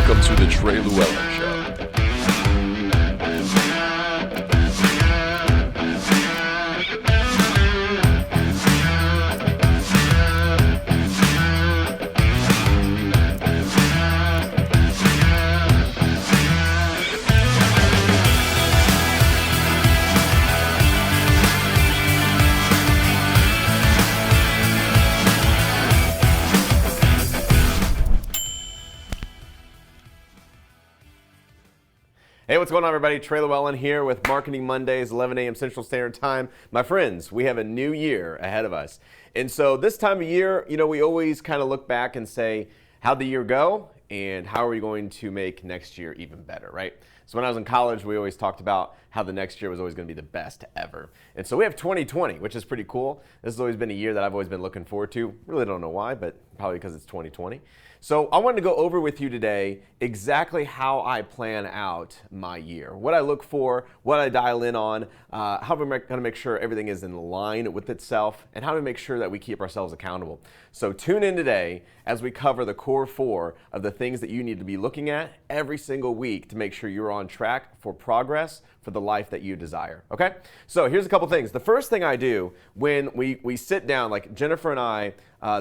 Welcome to the Trey Lewellen Show. Hey, what's going on, everybody? Trey Lewellen here with Marketing Mondays, 11 a.m. Central Standard Time. My friends, we have a new year ahead of us. And so this time of year, we always kind of look back and say, how'd the year go? And how are we going to make next year even better, right? So when I was in college, we always talked about how the next year was always going to be the best ever. And so we have 2020, which is pretty cool. This has always been a year that I've always been looking forward to. Really don't know why, but probably because it's 2020. So I wanted to go over with you today exactly how I plan out my year, what I look for, what I dial in on, how I'm going to make sure everything is in line with itself, and how to make sure that we keep ourselves accountable. So tune in today as we cover the core 4 of the things that you need to be looking at every single week to make sure you're on track for progress for the life that you desire, okay? So here's a couple things. The first thing I do when we sit down, like Jennifer and I,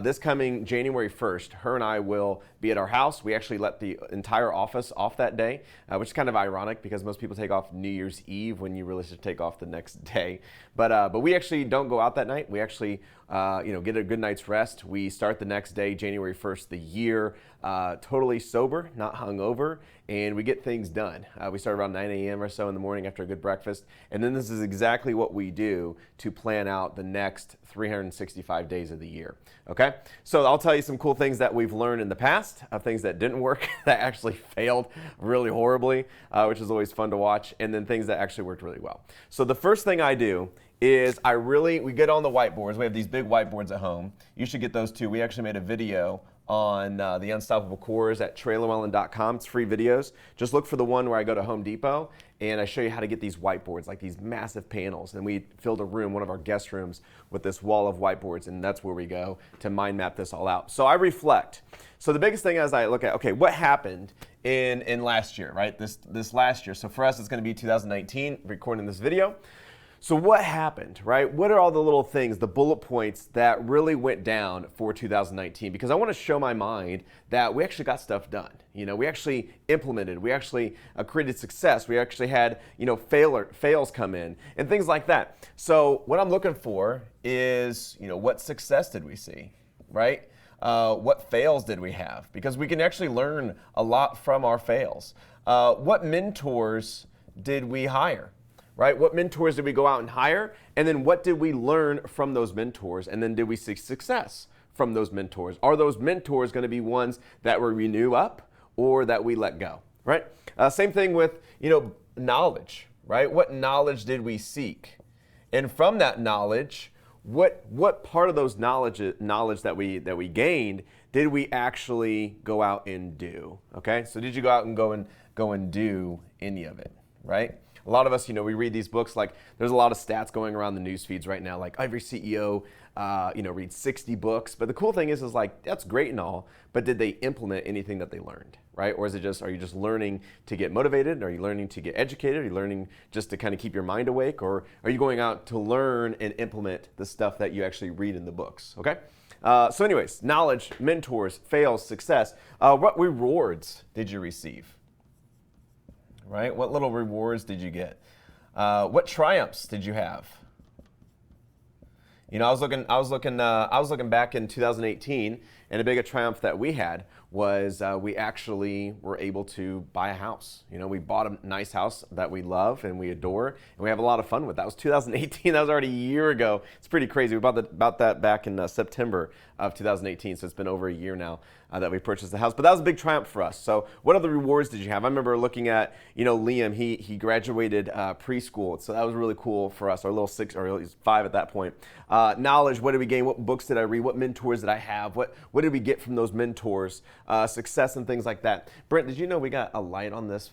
this coming January 1st, her and I will be at our house. We actually let the entire office off that day, which is kind of ironic because most people take off New Year's Eve when you really should take off the next day. But we actually don't go out that night. We actually get a good night's rest. We start the next day, January 1st, the year, totally sober, not hungover, and we get things done. We start around 9 a.m. or so in the morning after a good breakfast, and then this is exactly what we do to plan out the next 365 days of the year, okay? So I'll tell you some cool things that we've learned in the past, of things that didn't work, that actually failed really horribly, which is always fun to watch, and then things that actually worked really well. So the first thing I do is we get on the whiteboards. We have these big whiteboards at home. You should get those too. We actually made a video on the Unstoppable Cores at TreyLewellen.com. It's free videos. Just look for the one where I go to Home Depot and I show you how to get these whiteboards, like these massive panels. And we filled a room, one of our guest rooms, with this wall of whiteboards, and that's where we go to mind map this all out. So I reflect. So the biggest thing as I look at, okay, what happened in last year, right? This last year. So for us, it's going to be 2019, recording this video. So what happened, right? What are all the little things, the bullet points that really went down for 2019? Because I want to show my mind that we actually got stuff done. We actually implemented, we actually created success. We actually had, fails come in and things like that. So what I'm looking for is, what success did we see, right? What fails did we have? Because we can actually learn a lot from our fails. What mentors did we hire? Right? What mentors did we go out and hire? And then what did we learn from those mentors? And then did we see success from those mentors? Are those mentors going to be ones that we renew up or that we let go? Right? Same thing with, knowledge, right? What knowledge did we seek? And from that knowledge, what part of those knowledge that we gained did we actually go out and do? Okay? So did you go out and go and do any of it? Right? A lot of us, we read these books, like there's a lot of stats going around the news feeds right now, like every CEO, reads 60 books. But the cool thing is like, that's great and all, but did they implement anything that they learned, right? Or are you just learning to get motivated? Are you learning to get educated? Are you learning just to kind of keep your mind awake? Or are you going out to learn and implement the stuff that you actually read in the books, okay? So anyways, knowledge, mentors, fails, success. What rewards did you receive? Right? What little rewards did you get? What triumphs did you have? I was looking back in 2018, and a big triumph that we had was we actually were able to buy a house. We bought a nice house that we love and we adore, and we have a lot of fun with. That was 2018. That was already a year ago. It's pretty crazy. We bought that back in September of 2018, so it's been over a year now that we purchased the house. But that was a big triumph for us. So what other rewards did you have? I remember looking at, Liam. He graduated preschool, so that was really cool for us. Our little 6 or he was 5 at that point. Knowledge. What did we gain? What books did I read? What mentors did I have? What did we get from those mentors? Success and things like that. Brent, did you know we got a light on this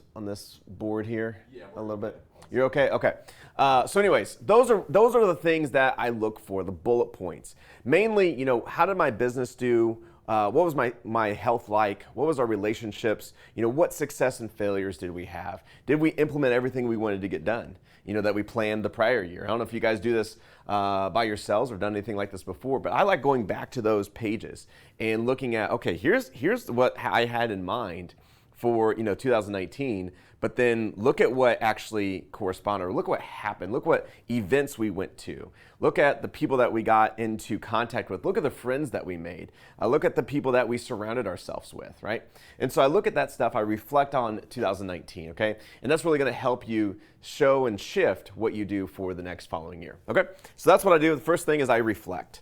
board here? Yeah, a little bit. You're okay? Okay. So anyways, those are the things that I look for, the bullet points. Mainly, how did my business do what was my health like? What was our relationships? What success and failures did we have? Did we implement everything we wanted to get done? That we planned the prior year. I don't know if you guys do this by yourselves or done anything like this before, but I like going back to those pages and looking at, okay, here's what I had in mind for 2019, but then look at what actually corresponded, or look what happened, look what events we went to, look at the people that we got into contact with, look at the friends that we made, look at the people that we surrounded ourselves with, right? And so I look at that stuff, I reflect on 2019, okay? And that's really gonna help you show and shift what you do for the next following year, okay? So that's what I do. The first thing is I reflect.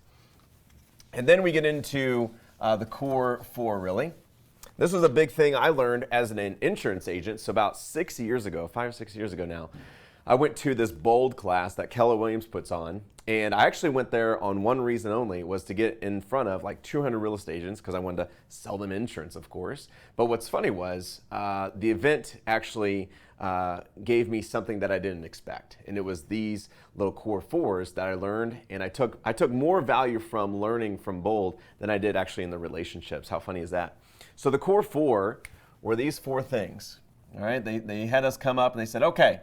And then we get into the core four, really. This was a big thing I learned as an insurance agent. So about 6 years ago, 5 or 6 years ago now, I went to this BOLD class that Keller Williams puts on. And I actually went there on one reason only, was to get in front of like 200 real estate agents because I wanted to sell them insurance, of course. But what's funny was the event actually gave me something that I didn't expect. And it was these little core fours that I learned. And I took more value from learning from BOLD than I did actually in the relationships. How funny is that? So the core four were these four things, all right? They had us come up and they said, okay,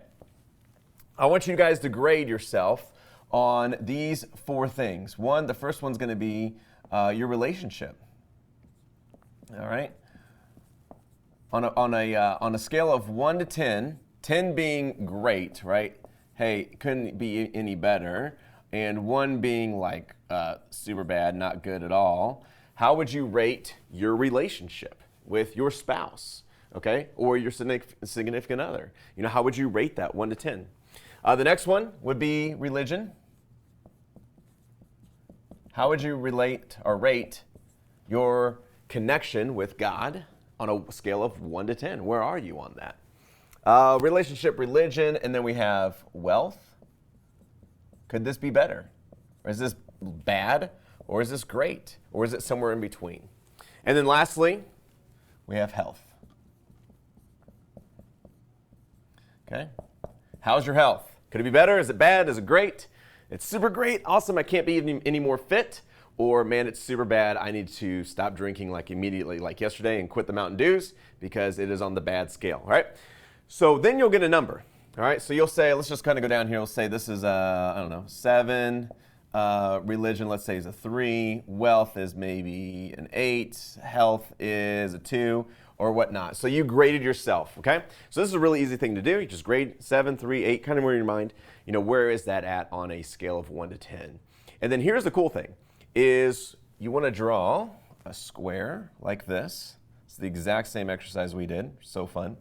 I want you guys to grade yourself on these four things. The first one's gonna be your relationship, all right? On a scale of 1 to 10, 10 being great, right? Hey, couldn't be any better, and 1 being like super bad, not good at all. How would you rate your relationship with your spouse, okay, or your significant other? How would you rate that 1 to 10? The next one would be religion. How would you relate or rate your connection with God on a scale of 1 to 10? Where are you on that? Relationship, religion, and then we have wealth. Could this be better? Or is this bad? Or is this great? Or is it somewhere in between? And then lastly, we have health. Okay? How's your health? Could it be better? Is it bad? Is it great? It's super great, awesome, I can't be any more fit. Or man, it's super bad, I need to stop drinking like immediately, like yesterday, and quit the Mountain Dews because it is on the bad scale, all right? So then you'll get a number, all right? So you'll say, let's just kind of go down here, we'll say this is, 7, religion, let's say, is a 3. Wealth is maybe an 8. Health is a 2, or whatnot. So you graded yourself, okay? So this is a really easy thing to do. You just grade 7, 3, 8, kind of where in your mind, where is that at on a scale of 1 to 10? And then here's the cool thing, is you want to draw a square like this. It's the exact same exercise we did. So fun.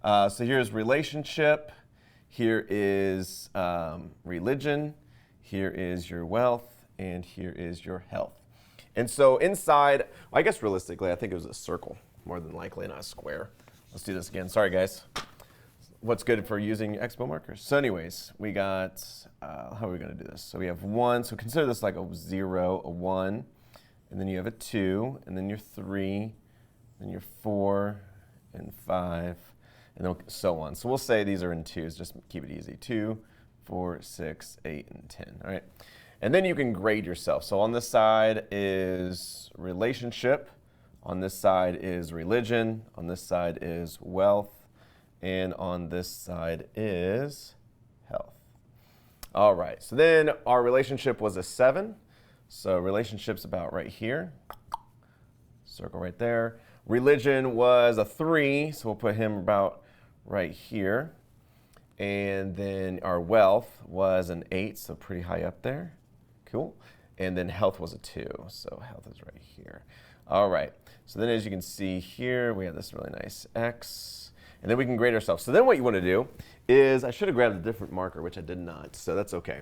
So here's relationship. Here is religion. Here is your wealth, and here is your health. And so inside, I guess realistically, I think it was a circle, more than likely, not a square. Let's do this again. Sorry, guys. What's good for using expo markers? So anyways, we got, how are we going to do this? So we have 1, so consider this like a 0, a 1, and then you have a 2, and then your 3, and your 4, and 5, and then so on. So we'll say these are in 2s, just keep it easy. 2, 4, 6, 8, and 10, all right? And then you can grade yourself. So on this side is relationship, on this side is religion, on this side is wealth, and on this side is health. All right, so then our relationship was a 7. So relationship's about right here. Circle right there. Religion was a 3, so we'll put him about right here. And then our wealth was an 8, so pretty high up there. Cool. And then health was a 2, so health is right here. All right, so then as you can see here, we have this really nice X, and then we can grade ourselves. So then what you want to do is, I should have grabbed a different marker, which I did not, so that's okay.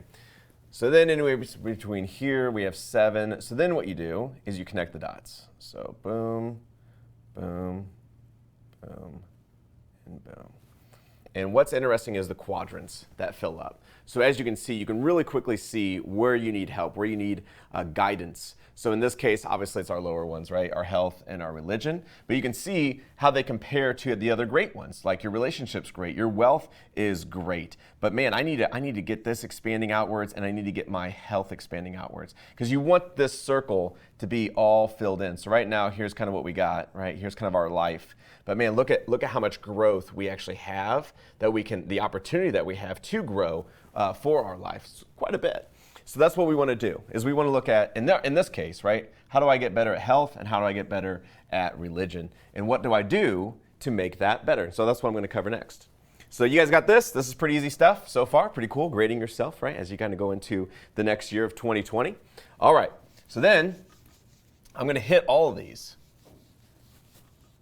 So then anyway, between here, we have 7. So then what you do is you connect the dots. So boom, boom, boom, and boom. And what's interesting is the quadrants that fill up. So as you can see, you can really quickly see where you need help, where you need guidance. So in this case, obviously it's our lower ones, right? Our health and our religion. But you can see how they compare to the other great ones. Like your relationship's great, your wealth is great. But man, I need to get this expanding outwards, and I need to get my health expanding outwards. Because you want this circle to be all filled in. So right now, here's kind of what we got, right? Here's kind of our life. But man, look at how much growth we actually have, the opportunity that we have to grow for our life. It's quite a bit. So that's what we want to do, is we want to look at, in this case, right, how do I get better at health and how do I get better at religion? And what do I do to make that better? So that's what I'm going to cover next. So you guys got this? This is pretty easy stuff so far. Pretty cool, grading yourself, right, as you kind of go into the next year of 2020. All right, so then I'm going to hit all of these,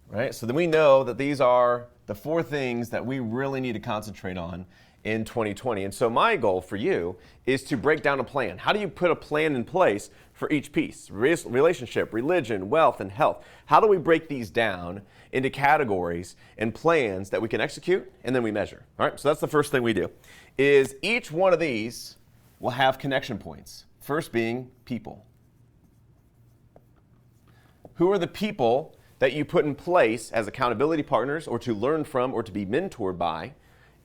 right? So then we know that these are the 4 things that we really need to concentrate on in 2020. And so my goal for you is to break down a plan. How do you put a plan in place for each piece? Relationship, religion, wealth, and health. How do we break these down into categories and plans that we can execute and then we measure? All right, so that's the first thing we do, is each one of these will have connection points. First being people. Who are the people that you put in place as accountability partners or to learn from or to be mentored by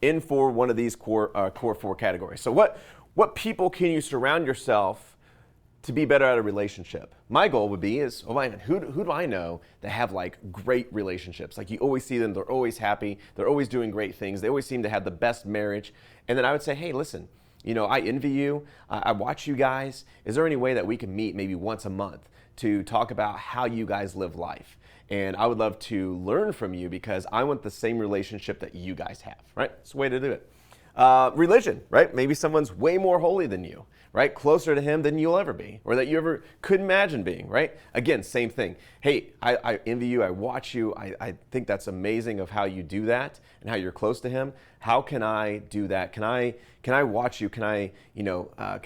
in for one of these core 4 categories? So what people can you surround yourself to be better at a relationship? My goal would be is, who do I know that have like great relationships? Like you always see them, they're always happy, they're always doing great things, they always seem to have the best marriage. And then I would say, hey, listen, you know, I envy you, I watch you guys. Is there any way that we can meet maybe once a month to talk about how you guys live life? And I would love to learn from you because I want the same relationship that you guys have, right? It's a way to do it. Religion, right? Maybe someone's way more holy than you, right? Closer to him than you'll ever be, or that you ever could imagine being, right? Again, same thing. Hey, I envy you, I watch you, I think that's amazing of how you do that and how you're close to him. How can I do that? Can I watch you? Can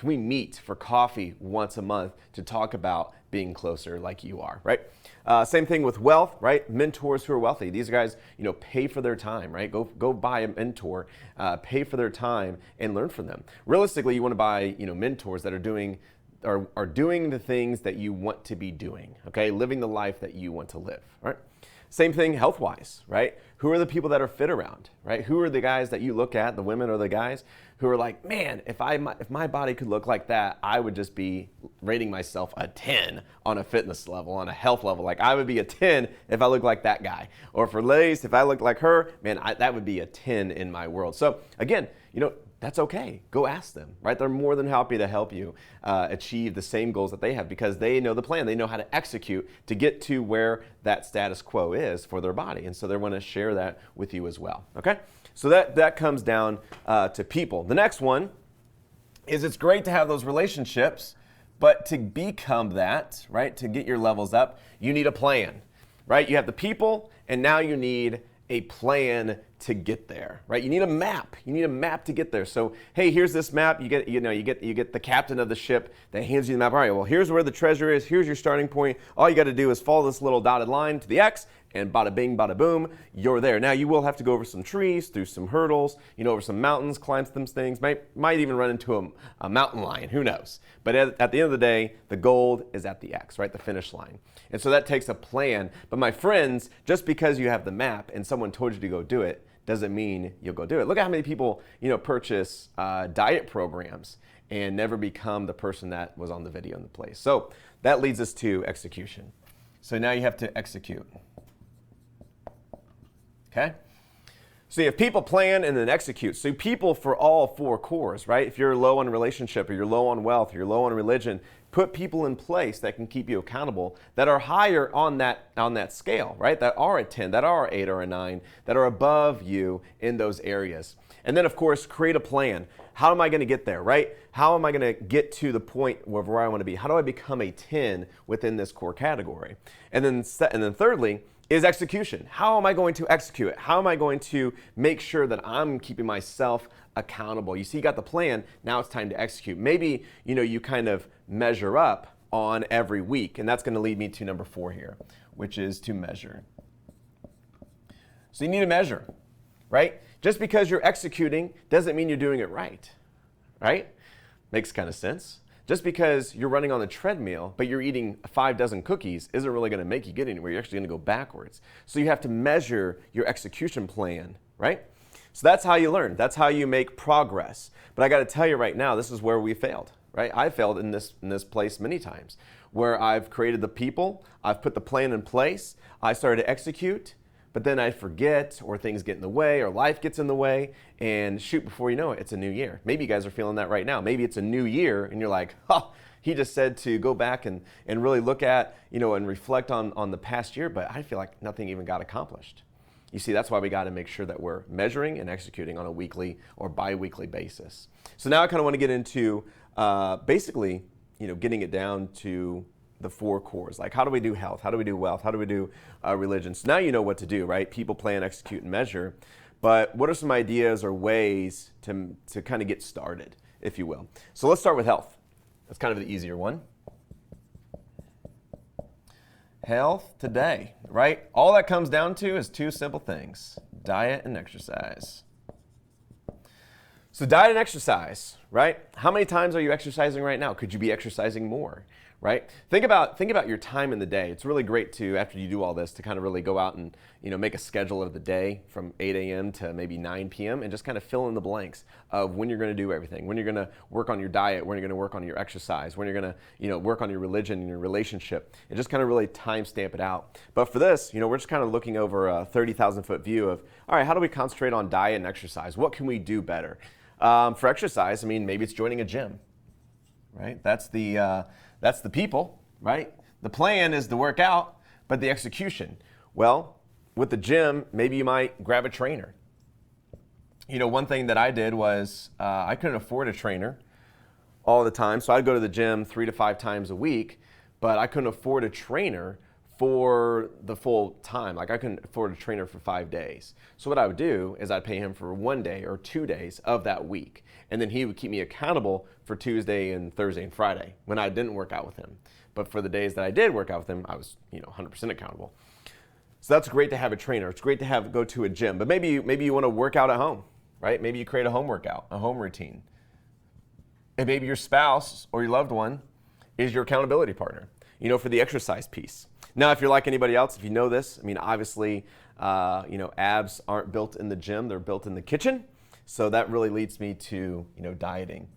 we meet for coffee once a month to talk about being closer like you are, right? Same thing with wealth, right? Mentors who are wealthy. These guys, pay for their time, right? Go buy a mentor, pay for their time and learn from them. Realistically, you want to buy, mentors that are doing the things that you want to be doing, okay? Living the life that you want to live, right? Same thing health-wise, right? Who are the people that are fit around, right? Who are the guys that you look at, the women or the guys, who are like, man, if my body could look like that, I would just be rating myself a 10 on a fitness level, on a health level. Like I would be a 10 if I look like that guy. Or for ladies, if I look like her, man, that would be a 10 in my world. So again, that's okay. Go ask them, right? They're more than happy to help you achieve the same goals that they have because they know the plan. They know how to execute to get to where that status quo is for their body. And so they want to share that with you as well, okay? So that comes down to people. The next one is it's great to have those relationships, but to become that, right, to get your levels up, you need a plan, right? You have the people, and now you need a plan to get there, right? You need a map. You need a map to get there. So, hey, here's this map. You get the captain of the ship that hands you the map. All right, well, here's where the treasure is. Here's your starting point. All you got to do is follow this little dotted line to the X, and bada bing, bada boom, you're there. Now, you will have to go over some trees, through some hurdles, over some mountains, climb some things. Might even run into a mountain lion. Who knows? But at the end of the day, the goal is at the X, right? The finish line. And so that takes a plan. But my friends, just because you have the map and someone told you to go do it, doesn't mean you'll go do it. Look at how many people, purchase diet programs and never become the person that was on the video in the place. So that leads us to execution. So now you have to execute. Okay? So you have people, plan, and then execute. So people for all 4 cores, right? If you're low on relationship, or you're low on wealth, or you're low on religion, put people in place that can keep you accountable, that are higher on that scale, right? That are a 10, that are an 8 or a 9, that are above you in those areas. And then, of course, create a plan. How am I going to get there, right? How am I going to get to the point where I want to be? How do I become a 10 within this core category? And then thirdly, is execution. How am I going to execute it? How am I going to make sure that I'm keeping myself accountable? You see, you got the plan, now it's time to execute. Maybe, you kind of measure up on every week, and that's going to lead me to number 4 here, which is to measure. So you need to measure, right? Just because you're executing doesn't mean you're doing it right? Makes kind of sense. Just because you're running on the treadmill, but you're eating 5 dozen cookies isn't really going to make you get anywhere. You're actually going to go backwards. So you have to measure your execution plan, right? So that's how you learn. That's how you make progress. But I got to tell you right now, this is where we failed, right? I failed in this place many times. where I've created the people, I've put the plan in place, I started to execute, but then I forget, or things get in the way, or life gets in the way, and shoot, before you know it, it's a new year. Maybe you guys are feeling that right now. Maybe it's a new year, and you're like, oh, he just said to go back and really look at, and reflect on the past year, but I feel like nothing even got accomplished. You see, that's why we got to make sure that we're measuring and executing on a weekly or bi-weekly basis. So now I kind of want to get into basically, getting it down to the four cores. Like, how do we do health? How do we do wealth? How do we do religion? So now you know what to do, right? People, plan, execute, and measure. But what are some ideas or ways to kind of get started, if you will? So let's start with health. That's kind of the easier one. Health today, right? All that comes down to is two simple things: diet and exercise. So diet and exercise, right? How many times are you exercising right now? Could you be exercising more, right? Think about your time in the day. It's really great to, after you do all this, to kind of really go out and make a schedule of the day from 8 a.m. to maybe 9 p.m. and just kind of fill in the blanks of when you're going to do everything, when you're going to work on your diet, when you're going to work on your exercise, when you're going to work on your religion and your relationship, and just kind of really time stamp it out. But for this, we're just kind of looking over a 30,000 foot view of, all right, how do we concentrate on diet and exercise? What can we do better? For exercise, maybe it's joining a gym, right? That's the people, right? The plan is to work out, but the execution, well, with the gym, maybe you might grab a trainer. One thing that I did was I couldn't afford a trainer all the time, so I'd go to the gym 3 to 5 times a week, but I couldn't afford a trainer for the full time. Like, I couldn't afford a trainer for 5 days. So what I would do is I'd pay him for 1 day or 2 days of that week. And then he would keep me accountable for Tuesday and Thursday and Friday when I didn't work out with him. But for the days that I did work out with him, I was 100% accountable. So that's great to have a trainer. It's great to go to a gym. But maybe you want to work out at home, right? Maybe you create a home workout, a home routine. And maybe your spouse or your loved one is your accountability partner, for the exercise piece. Now, if you're like anybody else, if you know this, obviously, abs aren't built in the gym, they're built in the kitchen. So that really leads me to, dieting.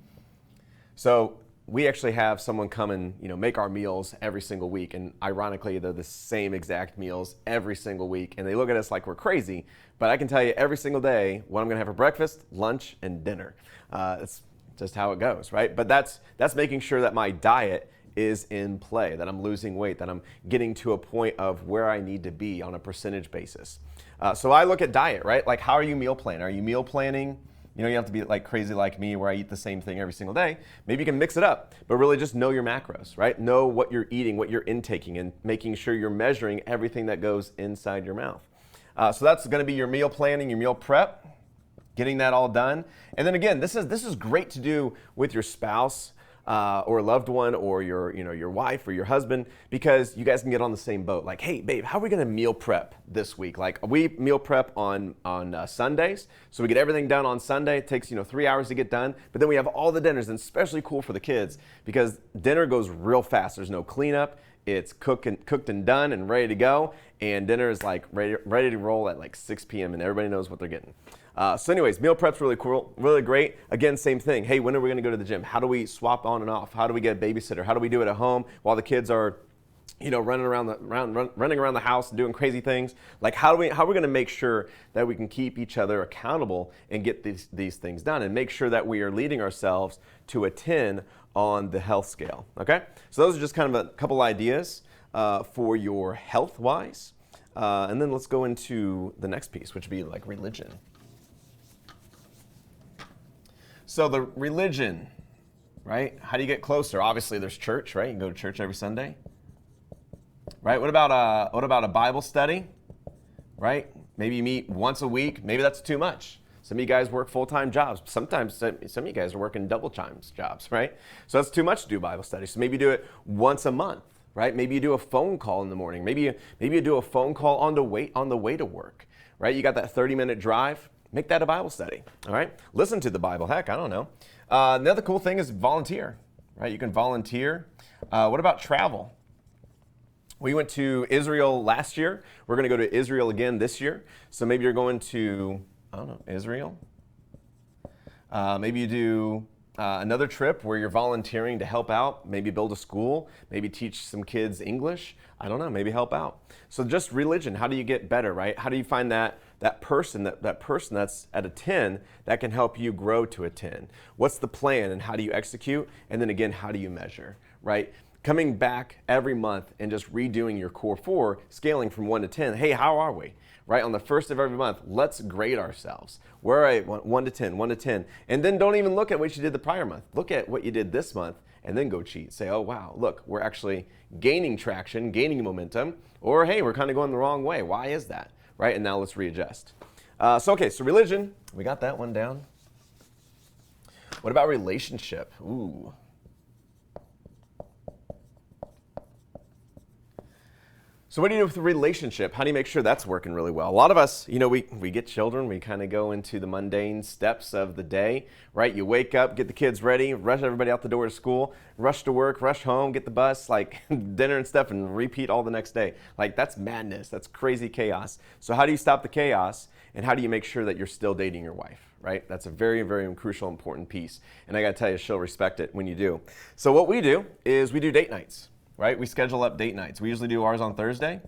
So we actually have someone come and, make our meals every single week. And ironically, they're the same exact meals every single week. And they look at us like we're crazy. But I can tell you every single day what I'm going to have for breakfast, lunch, and dinner. It's just how it goes, right? But that's making sure that my diet is in play, that I'm losing weight, that I'm getting to a point of where I need to be on a percentage basis. So I look at diet, right? Like, how are you meal planning? Are you meal planning? You have to be like crazy like me where I eat the same thing every single day. Maybe you can mix it up, but really just know your macros, right? Know what you're eating, what you're intaking, and making sure you're measuring everything that goes inside your mouth. So that's going to be your meal planning, your meal prep, getting that all done. And then again, this is great to do with your spouse, or a loved one, or your wife or your husband, because you guys can get on the same boat. Like, hey, babe, how are we going to meal prep this week? Like, we meal prep on Sundays, so we get everything done on Sunday. It takes 3 hours to get done, but then we have all the dinners, and especially cool for the kids because dinner goes real fast. There's no cleanup. It's cooked and done and ready to go, and dinner is like ready to roll at like 6 p.m. and everybody knows what they're getting. So anyways, meal prep's really cool, really great. Again, same thing. Hey, when are we going to go to the gym? How do we swap on and off? How do we get a babysitter? How do we do it at home while the kids are, running around the house and doing crazy things? Like, how are we going to make sure that we can keep each other accountable and get these things done, and make sure that we are leading ourselves to a 10 on the health scale? Okay, so those are just kind of a couple ideas for your health wise, and then let's go into the next piece, which would be like religion. So the religion, right? How do you get closer? Obviously, there's church, right? You can go to church every Sunday, right? What about a Bible study, right? Maybe you meet once a week. Maybe that's too much. Some of you guys work full-time jobs. Sometimes some of you guys are working double-time jobs, right? So that's too much to do Bible study. So maybe you do it once a month, right? Maybe you do a phone call in the morning. Maybe you do a phone call on the way to work, right? You got that 30-minute drive. Make that a Bible study, all right? Listen to the Bible. Heck, I don't know. The other cool thing is volunteer, right? You can volunteer. What about travel? We went to Israel last year. We're going to go to Israel again this year. So maybe you're going to, I don't know, Israel. Maybe you do another trip where you're volunteering to help out, maybe build a school, maybe teach some kids English. I don't know, maybe help out. So just religion, how do you get better, right? How do you find that person that's at a 10 that can help you grow to a 10? What's the plan and how do you execute? And then again, how do you measure, right? Coming back every month and just redoing your core 4, scaling from 1 to 10. Hey, how are we? Right, on the first of every month, let's grade ourselves. Where are you? 1 to 10, 1 to 10. And then don't even look at what you did the prior month. Look at what you did this month and then go cheat. Say, oh, wow, look, we're actually gaining traction, gaining momentum. Or, hey, we're kind of going the wrong way. Why is that? Right, and now let's readjust. So religion, we got that one down. What about relationship? Ooh. So what do you do with the relationship? How do you make sure that's working really well? A lot of us, we get children, we kind of go into the mundane steps of the day, right? You wake up, get the kids ready, rush everybody out the door to school, rush to work, rush home, get the bus, like dinner and stuff, and repeat all the next day. Like that's madness, that's crazy chaos. So how do you stop the chaos? And how do you make sure that you're still dating your wife, right? That's a very, very crucial, important piece. And I gotta tell you, she'll respect it when you do. So what we do is we do date nights. Right? We schedule up date nights. We usually do ours on Thursday.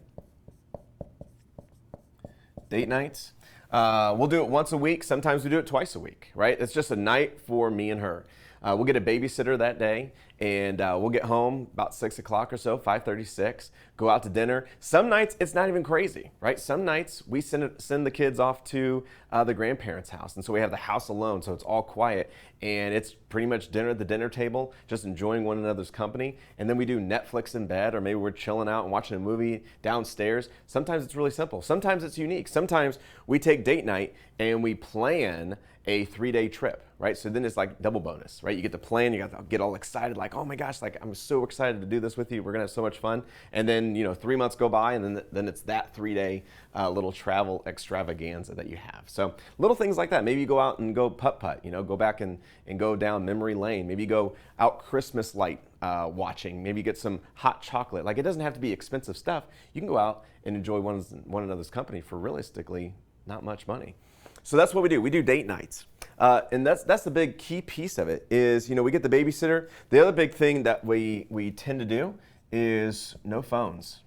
Date nights. We'll do it once a week. Sometimes we do it twice a week, right? It's just a night for me and her. We'll get a babysitter that day, and we'll get home about 6 o'clock or so, 5:36, go out to dinner. Some nights, it's not even crazy, right? Some nights, we send the kids off to the grandparents' house, and so we have the house alone, so it's all quiet, and it's pretty much dinner at the dinner table, just enjoying one another's company, and then we do Netflix in bed, or maybe we're chilling out and watching a movie downstairs. Sometimes it's really simple. Sometimes it's unique. Sometimes we take date night, and we plan a 3-day trip, right? So then it's like double bonus, right? You get to plan, you got to get all excited, like, oh my gosh, like I'm so excited to do this with you. We're gonna have so much fun. And then, 3 months go by, and then it's that 3-day little travel extravaganza that you have. So little things like that. Maybe you go out and go putt-putt, go back and go down memory lane. Maybe you go out Christmas light watching. Maybe you get some hot chocolate. Like it doesn't have to be expensive stuff. You can go out and enjoy one another's company for realistically not much money. So that's what we do. We do date nights. And that's the big key piece of it is, we get the babysitter. The other big thing that we tend to do is no phones.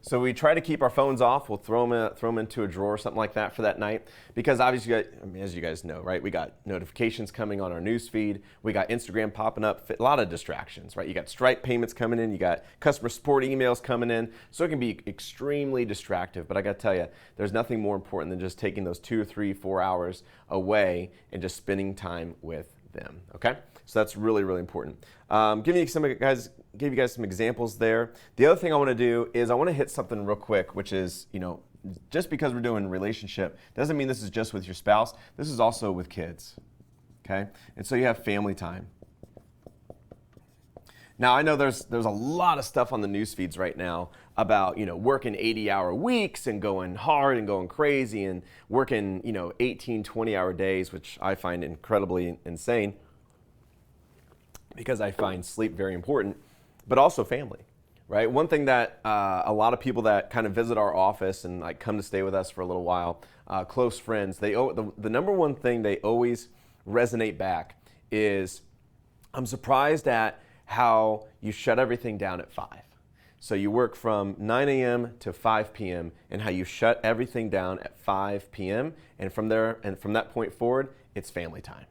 So we try to keep our phones off. We'll throw them into a drawer or something like that for that night. Because obviously, as you guys know, right, we got notifications coming on our news feed. We got Instagram popping up, a lot of distractions, right? You got Stripe payments coming in. You got customer support emails coming in. So it can be extremely distractive. But I got to tell you, there's nothing more important than just taking those 2 or 3, 4 hours away and just spending time with them, okay? So that's really, really important. Give you guys some examples there. The other thing I want to do is I want to hit something real quick, which is, just because we're doing relationship doesn't mean this is just with your spouse. This is also with kids, okay? And so you have family time. Now, I know there's a lot of stuff on the news feeds right now about, working 80-hour weeks and going hard and going crazy and working, 18, 20-hour days, which I find incredibly insane because I find sleep very important, but also family, right? One thing that a lot of people that kind of visit our office and like come to stay with us for a little while, close friends, the number one thing they always resonate back is, I'm surprised at how you shut everything down at 5. So you work from 9 a.m. to 5 p.m. and how you shut everything down at 5 p.m. and from that point forward, it's family time.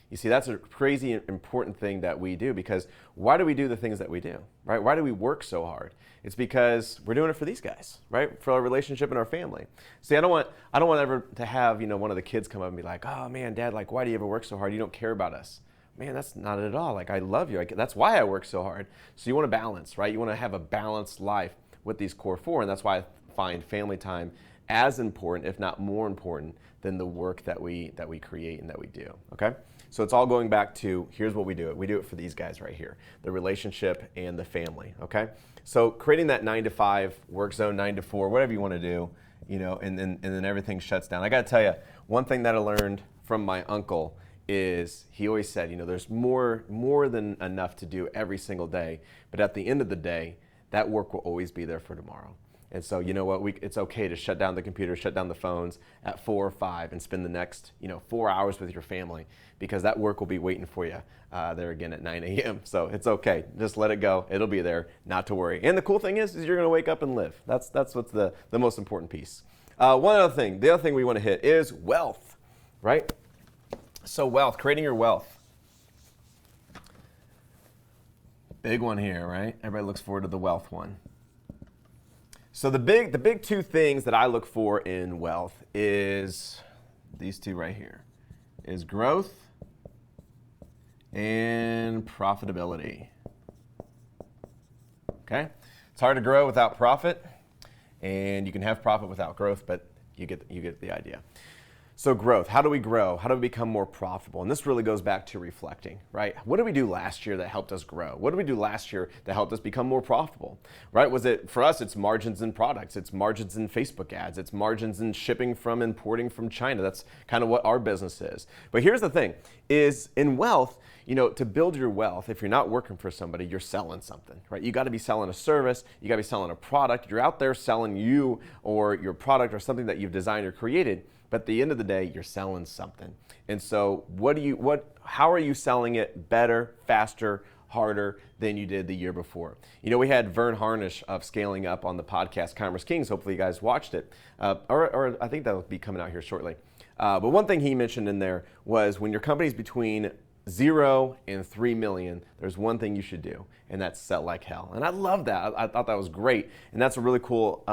You see, that's a crazy important thing that we do because why do we do the things that we do, right? Why do we work so hard? It's because we're doing it for these guys, right? For our relationship and our family. See, I don't want ever to have, one of the kids come up and be like, oh man, Dad, like, why do you ever work so hard? You don't care about us. Man, that's not it at all. Like, I love you. That's why I work so hard. So you want to balance, right? You want to have a balanced life with these core 4, and that's why I find family time as important, if not more important, than the work that we create and that we do, okay? So it's all going back to, here's what we do it. We do it for these guys right here, the relationship and the family, okay? So creating that 9 to 5 work zone, 9 to 4, whatever you want to do, and then everything shuts down. I got to tell you, one thing that I learned from my uncle is he always said, there's more than enough to do every single day, but at the end of the day, that work will always be there for tomorrow. And so, you know what, it's okay to shut down the computer, shut down the phones at 4 or 5 and spend the next, 4 hours with your family, because that work will be waiting for you there again at 9 a.m. So it's okay. Just let it go. It'll be there, not to worry. And the cool thing is you're going to wake up and live. That's what's the most important piece. One other thing, the other thing we want to hit is wealth, right? So wealth, creating your wealth. Big one here, right? Everybody looks forward to the wealth one. So the big two things that I look for in wealth is these two right here, is growth and profitability. Okay? It's hard to grow without profit, and you can have profit without growth, but you get the idea. So growth, how do we grow? How do we become more profitable? And this really goes back to reflecting, right? What did we do last year that helped us grow? What did we do last year that helped us become more profitable, right? For us, it's margins in products. It's margins in Facebook ads. It's margins in importing from China. That's kind of what our business is. But here's the thing, is in wealth, to build your wealth, if you're not working for somebody, you're selling something, right? You got to be selling a service. You got to be selling a product. You're out there selling you or your product or something that you've designed or created. But at the end of the day, you're selling something. And so how are you selling it better, faster, harder than you did the year before? We had Vern Harnish of Scaling Up on the podcast Commerce Kings. Hopefully you guys watched it. Or I think that'll be coming out here shortly. But one thing he mentioned in there was when your company's between 0 and 3 million, there's one thing you should do, and that's sell like hell. And I love that. I thought that was great. And that's a really cool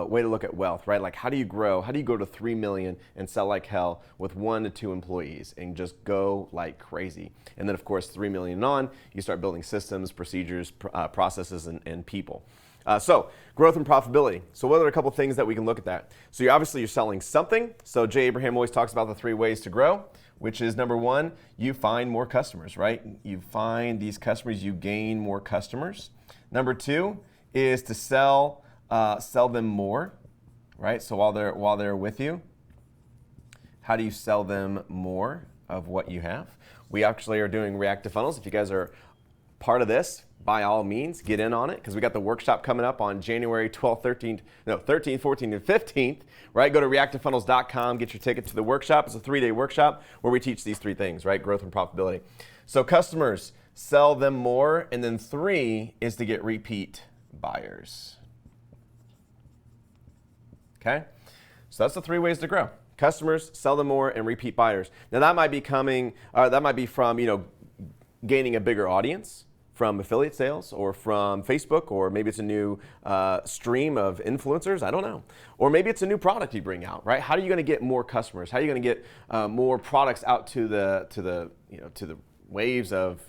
way to look at wealth, right? Like, how do you grow? How do you go to 3 million and sell like hell with 1 to 2 employees and just go like crazy? And then, of course, 3 million on, you start building systems, procedures, processes, and people. So growth and profitability. So what are a couple things that we can look at that? So you're selling something. So Jay Abraham always talks about the 3 ways to grow, which is number 1, you find more customers, right? You find these customers, you gain more customers. Number 2 is to sell them more, right? So while they're with you, how do you sell them more of what you have? We actually are doing reactive funnels. If you guys are part of this, by all means, get in on it, because we got the workshop coming up on January 13th, 14th, and 15th, right? Go to reactivefunnels.com, get your ticket to the workshop. It's a 3-day workshop where we teach these 3 things, right? Growth and profitability. So customers, sell them more, and then 3 is to get repeat buyers. Okay? So that's the 3 ways to grow. Customers, sell them more, and repeat buyers. Now that might be from, gaining a bigger audience, from affiliate sales or from Facebook, or maybe it's a new stream of influencers, I don't know. Or maybe it's a new product you bring out, right? How are you going to get more customers? How are you going to get more products out to the waves of,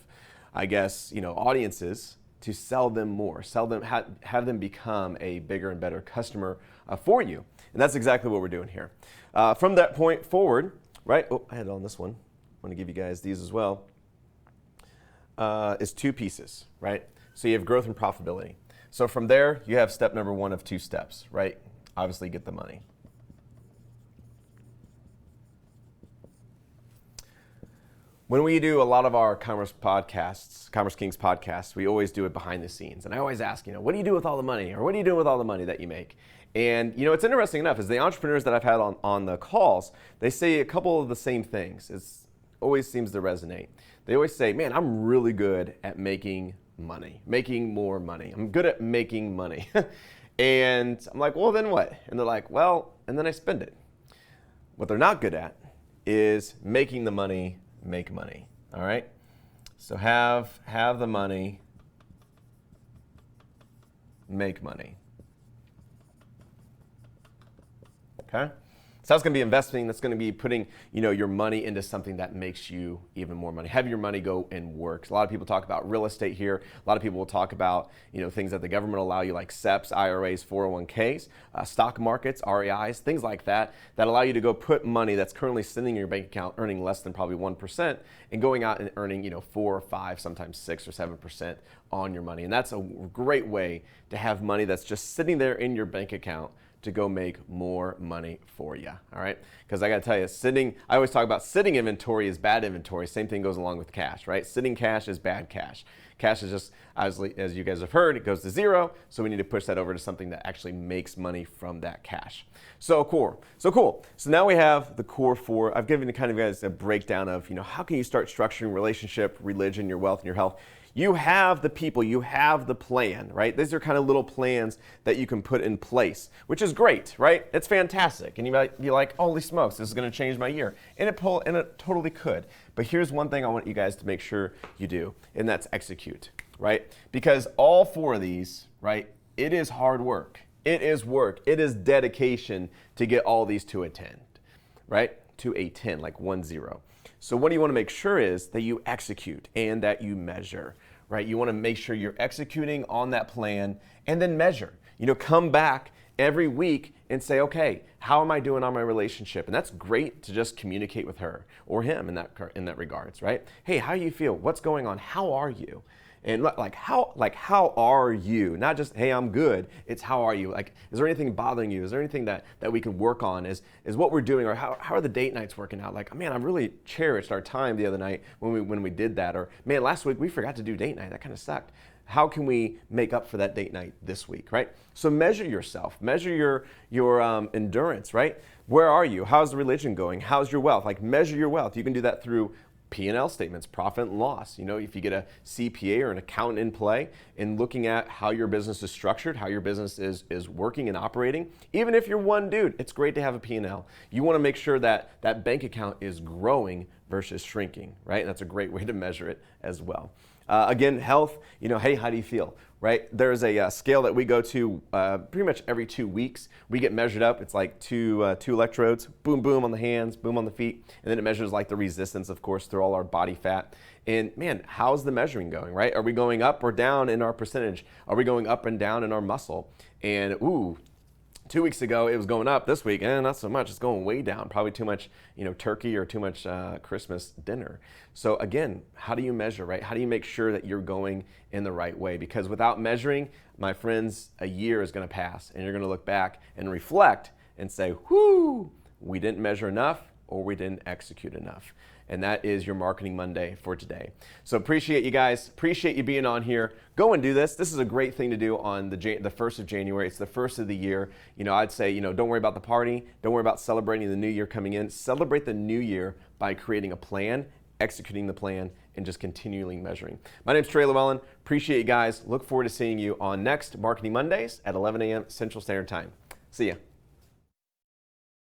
audiences to sell them more, have them become a bigger and better customer for you. And that's exactly what we're doing here. From that point forward, right? Oh, I had it on this one. I want to give you guys these as well. Is 2 pieces, right? So you have growth and profitability. So from there, you have step number 1 of 2 steps, right? Obviously, get the money. When we do a lot of our Commerce Kings podcasts, we always do it behind the scenes. And I always ask, what do you do with all the money? Or what do you do with all the money that you make? And, it's interesting enough, is the entrepreneurs that I've had on the calls, they say a couple of the same things. It always seems to resonate. They always say, man, I'm really good at making money, making more money. I'm good at making money. And I'm like, well, then what? And they're like, well, and then I spend it. What they're not good at is making the money make money, all right? So have the money make money, okay? So that's going to be investing. That's going to be putting, your money into something that makes you even more money. Have your money go and work. A lot of people talk about real estate here. A lot of people will talk about, things that the government allow you, like SEPs, IRAs, 401ks, stock markets, REIs, things like that allow you to go put money that's currently sitting in your bank account, earning less than probably 1%, and going out and earning, 4 or 5, sometimes 6 or 7% on your money. And that's a great way to have money that's just sitting there in your bank account to go make more money for you, all right? Because I got to tell you, I always talk about sitting inventory is bad inventory. Same thing goes along with cash, right? Sitting cash is bad cash. Cash is just, obviously, as you guys have heard, it goes to zero. So we need to push that over to something that actually makes money from that cash. So cool. So now we have the core four. I've given kind of guys a breakdown of, how can you start structuring relationship, religion, your wealth, and your health. You have the people, you have the plan, right? These are kind of little plans that you can put in place, which is great, right? It's fantastic. And you might be like, holy smokes, this is going to change my year. And it totally could. But here's one thing I want you guys to make sure you do, and that's execute, right? Because all four of these, right, it is hard work. It is work. It is dedication to get all these to a 10, right? To a 10, like 1-0. So what you want to make sure is that you execute and that you measure, right? You want to make sure you're executing on that plan and then measure. Come back every week and say, okay, how am I doing on my relationship? And that's great to just communicate with her or him in that regards, right? Hey, how do you feel? What's going on? How are you? And how are you? Not just, hey, I'm good. It's how are you? Like, is there anything bothering you? Is there anything that we can work on? Is what we're doing, or how are the date nights working out? Like, man, I really cherished our time the other night when we did that. Or, man, last week we forgot to do date night. That kind of sucked. How can we make up for that date night this week, right? So measure yourself. Measure your endurance, right? Where are you? How's the religion going? How's your wealth? Like, measure your wealth. You can do that through P&L statements, profit and loss. If you get a CPA or an accountant in play and looking at how your business is structured, how your business is working and operating, even if you're one dude, it's great to have a P&L. You want to make sure that that bank account is growing versus shrinking, right? And that's a great way to measure it as well. Again, health, hey, how do you feel, right? There's a scale that we go to pretty much every 2 weeks. We get measured up. It's like two electrodes, boom, boom on the hands, boom on the feet. And then it measures like the resistance, of course, through all our body fat. And man, how's the measuring going, right? Are we going up or down in our percentage? Are we going up and down in our muscle? And 2 weeks ago, it was going up. This week, not so much. It's going way down. Probably too much, turkey or too much Christmas dinner. So again, how do you measure, right? How do you make sure that you're going in the right way? Because without measuring, my friends, a year is going to pass, and you're going to look back and reflect and say, whoo, we didn't measure enough or we didn't execute enough. And that is your Marketing Monday for today. So appreciate you guys. Appreciate you being on here. Go and do this. This is a great thing to do on the 1st of January. It's the first of the year. I'd say, don't worry about the party. Don't worry about celebrating the new year coming in. Celebrate the new year by creating a plan, executing the plan, and just continually measuring. My name's Trey Lewellen. Appreciate you guys. Look forward to seeing you on next Marketing Mondays at 11 a.m. Central Standard Time. See ya.